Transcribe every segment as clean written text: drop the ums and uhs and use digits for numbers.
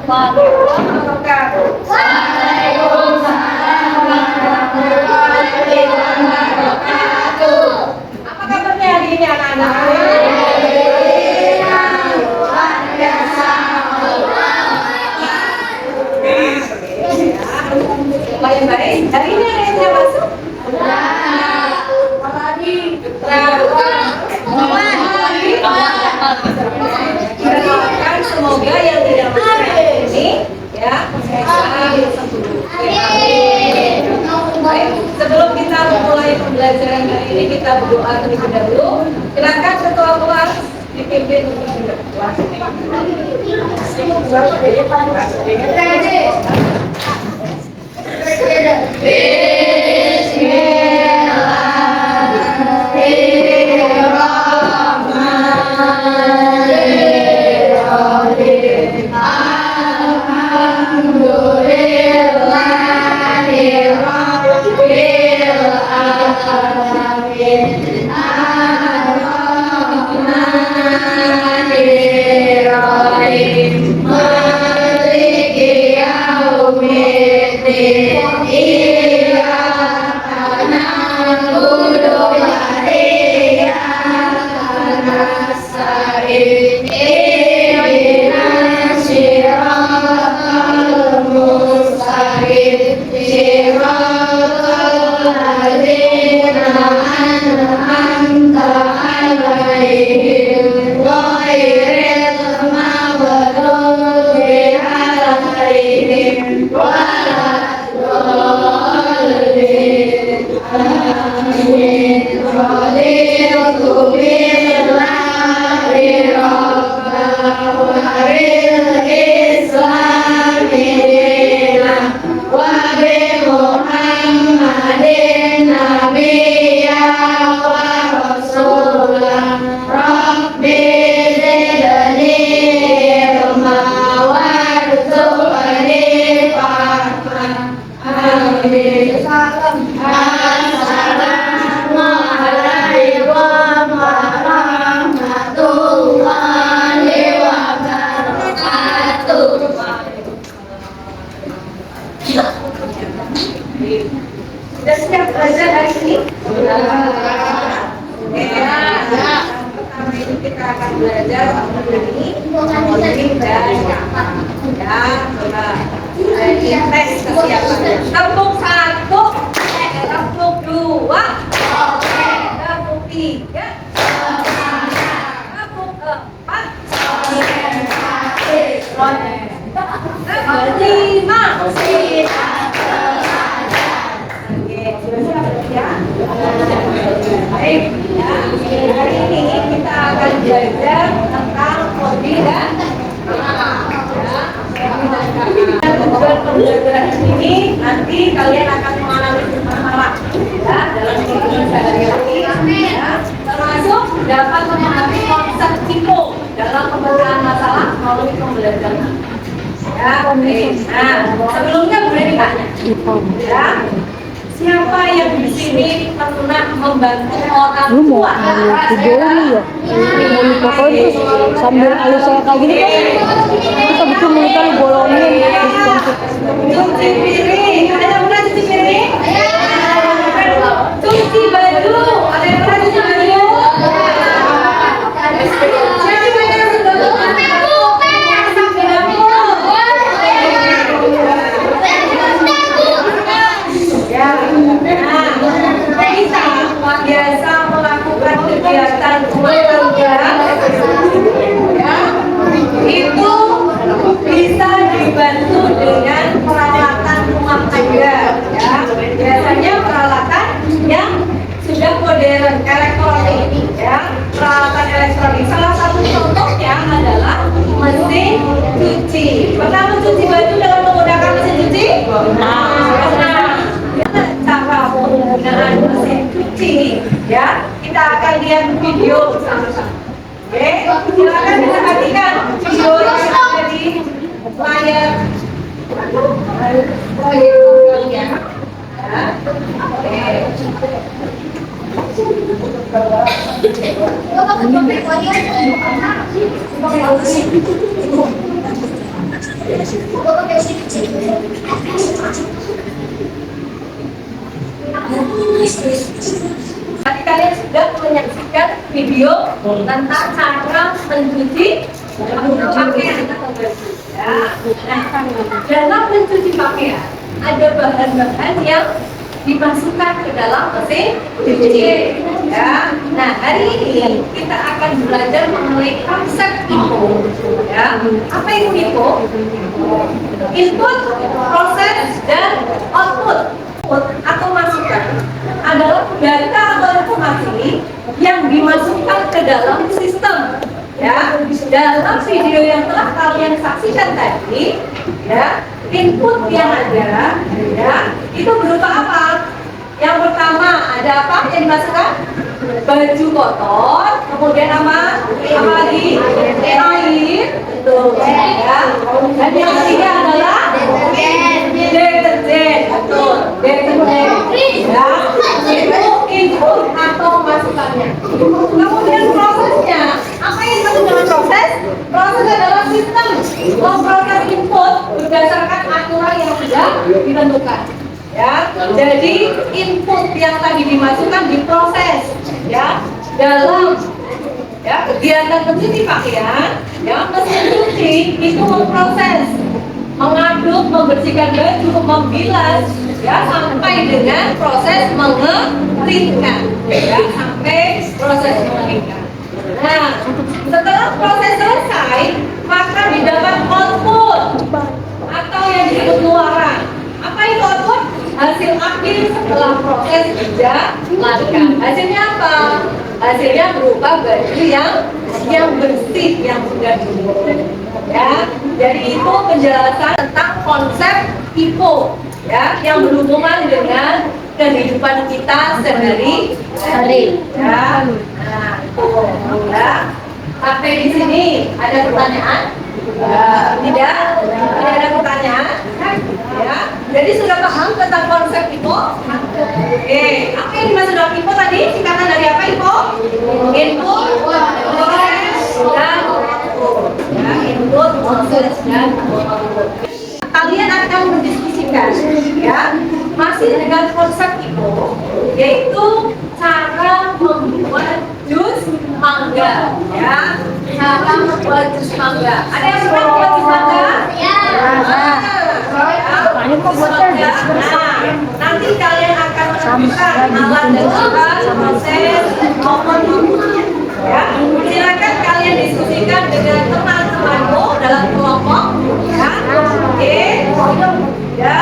Apa kabarnya hari ini anak-anak? Lumayan baik. Hari ini ada yang tidak masuk? Apalagi? Semoga yang tidak masuk ini ya baik. Sebelum kita memulai pembelajaran kali ini, kita berdoa terlebih dahulu. Silakan ketua kelas dipimpin untuk berdoa. Sudah siap belajar hari ini? Pertama ini kita akan belajar mengenai modeling dan kata. Ya, coba tes kesiapan. Tepuk 1, tepuk 2, tepuk 3, tepuk 4, tepuk 5. Baik, ya. Hari ini kita akan belajar tentang hobi dan tujuan pembelajaran ini nanti kalian akan mengalami masalah ya dalam kehidupan sehari-hari ya, termasuk dapat memahami konsep TIPO dalam pemecaan masalah melalui pembelajaran. Ya, oke. Nah, sebelumnya boleh ditanya. Ya. Siapa yang di sini pernah membantu orang tua? Video ini ya, pokoknya itu sambil alus saya kayak gini kan, kita betul kita lu bolongin. Cuci piring, ada yang pernah cuci piring? Cuci baju, ada yang pernah cuci baju? Siapa yang sudah masak di dapur? Ya, nah, kita biasa melakukan kegiatan rumah tangga, ya, itu bisa dibantu dengan peralatan rumah tangga, ya. Biasanya peralatan yang sudah modern, elektronik, ya, peralatan elektronik. Salah satu contohnya adalah mesin cuci. Pernah mencuci baju dengan menggunakan mesin cuci? Nah, cara penggunaan mesin cuci ya, kita akan lihat video bersama-sama. Oke, silakan perhatikan video yang ada di layar. Ya. Oke. Tadi kalian sudah menyaksikan video tentang cara mencuci pakaian atau baju. Ya. Nah, dalam mencuci pakaian ada bahan-bahan yang dimasukkan ke dalam mesin cuci. Ya. Nah, hari ini kita akan belajar mengenai konsep IPO. Ya. Apa itu IPO? Input, proses, dan output. Atau masukan adalah data atau informasi yang dimasukkan ke dalam sistem. Ya, dalam video yang telah kalian saksikan tadi, ya, input yang ada, ya, itu berupa apa? Yang pertama ada apa yang dimasukkan? Baju kotor, kemudian apa? Apa lagi? Air, betul. Ya. Dan yang ketiga adalah deterjen, betul. Deterjen. Ya. Itu input atau masukannya. Kemudian prosesnya, apa yang dimaksud dengan proses? Proses adalah sistem memproses input berdasarkan aturan yang sudah ditentukan. Ya, jadi input yang tadi dimasukkan diproses, ya, dalam ya kegiatan mencuci pakaian, ya mesin cuci itu memproses, mengaduk, membersihkan baju, membilas, ya sampai dengan proses mengeringkan, ya sampai proses mengeringkan. Nah, setelah proses selesai, maka didapat output atau yang disebut luaran. Apa itu output? Hasil akhir setelah proses dijalankan. Hasilnya apa? Hasilnya berupa baju yang bersih, yang sudah dicuci. Ya, jadi itu penjelasan tentang konsep IPO, ya, yang berhubungan dengan kehidupan kita sehari-hari. Ya, nah, itu. Ya. Sampai di sini ada pertanyaan? Tidak ada pertanyaan. Ya, jadi sudah paham tentang konsep IPO? Oke, apa yang dimaksud dengan IPO tadi? Singkatan dari apa IPO? Input, proses, dan output. Ya, input, proses, dan output. Kalian akan mendiskusikan, ya, masih dengan konsep IPO, yaitu cara membuat jus mangga, ya, cara membuat jus mangga. Ada yang pernah membuat jus mangga? Ya. Nanti kalian akan menemukan alat dan juga proses maupun inputnya. Ya, silakan kalian diskusikan dengan teman-temanmu dalam kelompok. Ya, oke. Ya,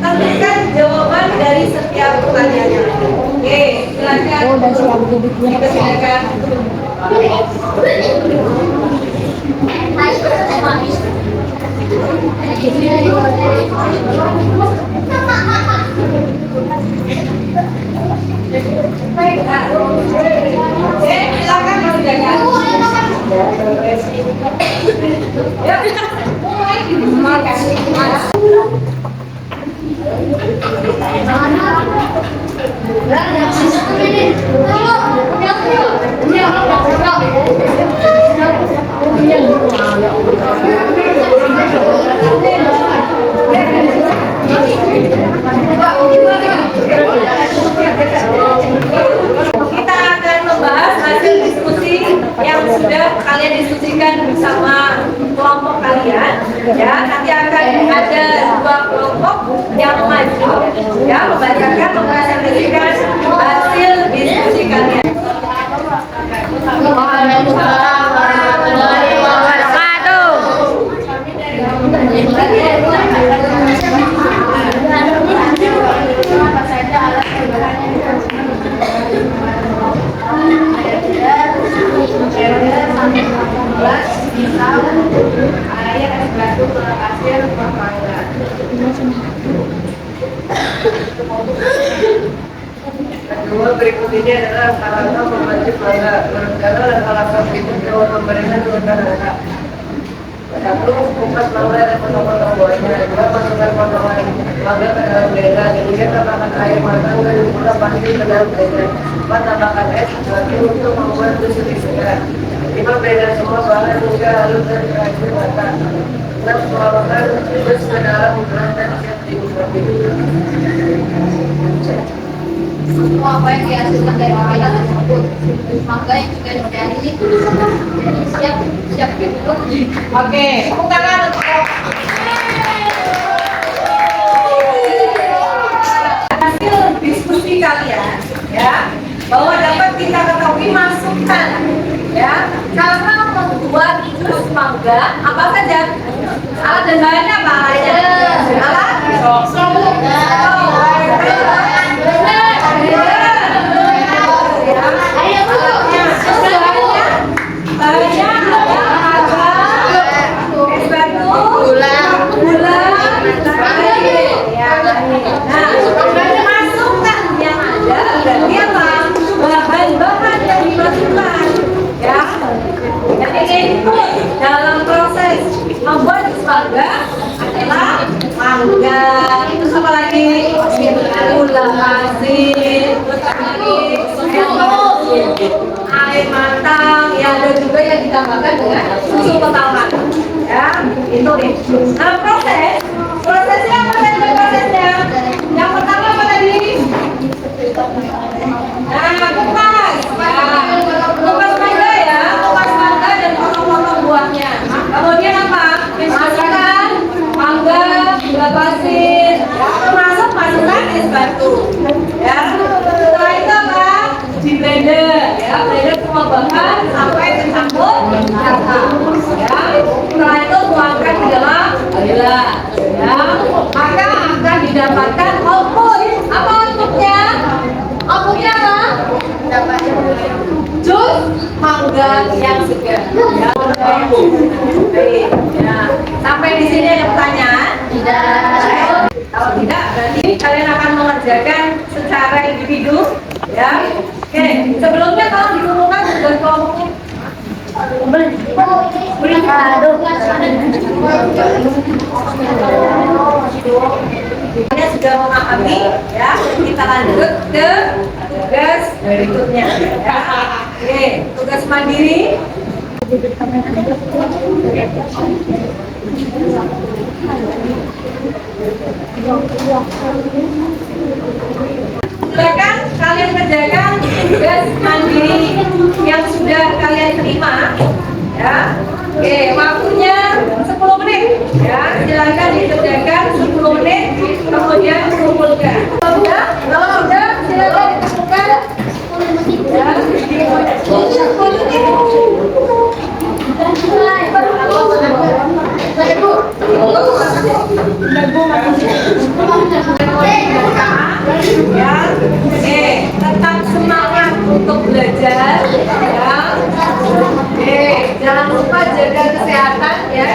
tentukan jawaban dari setiap pertanyaannya. Oke, silakan. Silakan. Silakan mengerjakan. Ya, mulai dimakan. Kita akan membahas hasil diskusi yang sudah kalian diskusikan bersama kelompok kalian. Ya, nanti akan ada dua kelompok yang maju, ya, membacakan, mempresentasikan hasil diskusi kalian. Waalaikumsalam warahmatullahi wabarakatuh. Kedua berikut ini adalah salah memwajib mangga berencana dan salah satu itu jawab memberikan rencana. Satu, kupas mangga dan potong-potong buahnya. Dua, masukkan potongan mangga ke dalam blender. Ketiga, tambahkan air matang dan gula pasti ke dalam blender. Empat, tambahkan es batu untuk membuat jus lebih segar. Lima, blender semua bahan hingga halus dan terakhir matang. dan melakukan tugas ke dalam dan siap diikuti. Semua apa yang dihasilkan dari pemilihan tersebut, maka yang juga dari ini siap siap diikuti. Oke, tepuk tangan untuk hasil diskusi kalian, ya, bahwa dapat kita ketahui masukan, ya, cara membuat jus mangga apa saja, alat dan bahannya apa aja, alat, dalam proses membuat jus mangga adalah mangga, terus apa lagi? Gula pasir, terus apa lagi? Air matang, ya ada juga yang ditambahkan dengan susu kental, ya itu nih. Nah prosesnya apa tadi prosesnya? Yang pertama apa tadi? Nah kupas, kupas mangga ya, kupas mangga dan potong-potong buahnya. Kemudian apa? Masukkan mangga, gula pasir, ya, termasuk masukkan es batu. Ya, setelah itu apa? Di blender, ya, blender semua bahan sampai tercampur rata. Ya, setelah itu tuangkan ke dalam gelas. Ya, maka akan didapatkan output. Apa outputnya? Outputnya apa? Jus mangga yang segar. Ya, baik. Ya, sampai di sini ada pertanyaan? Tidak. Kalau tidak, berarti kalian akan mengerjakan secara individu, ya. Oke, sebelumnya kalau dikumpulkan tugas kelompoknya. Kalian sudah memahami, ya. Kita lanjut ke tugas berikutnya. Ya. Oke, tugas mandiri. Silakan kalian kerjakan tugas mandiri yang sudah kalian terima, ya. Oke, waktunya 10 menit, ya. Silakan dikerjakan 10 menit, kemudian kumpulkan. Kalau sudah, silakan dikumpulkan. Ya. Ya, tetap semangat untuk belajar, ya. Jangan lupa jaga kesehatan, ya.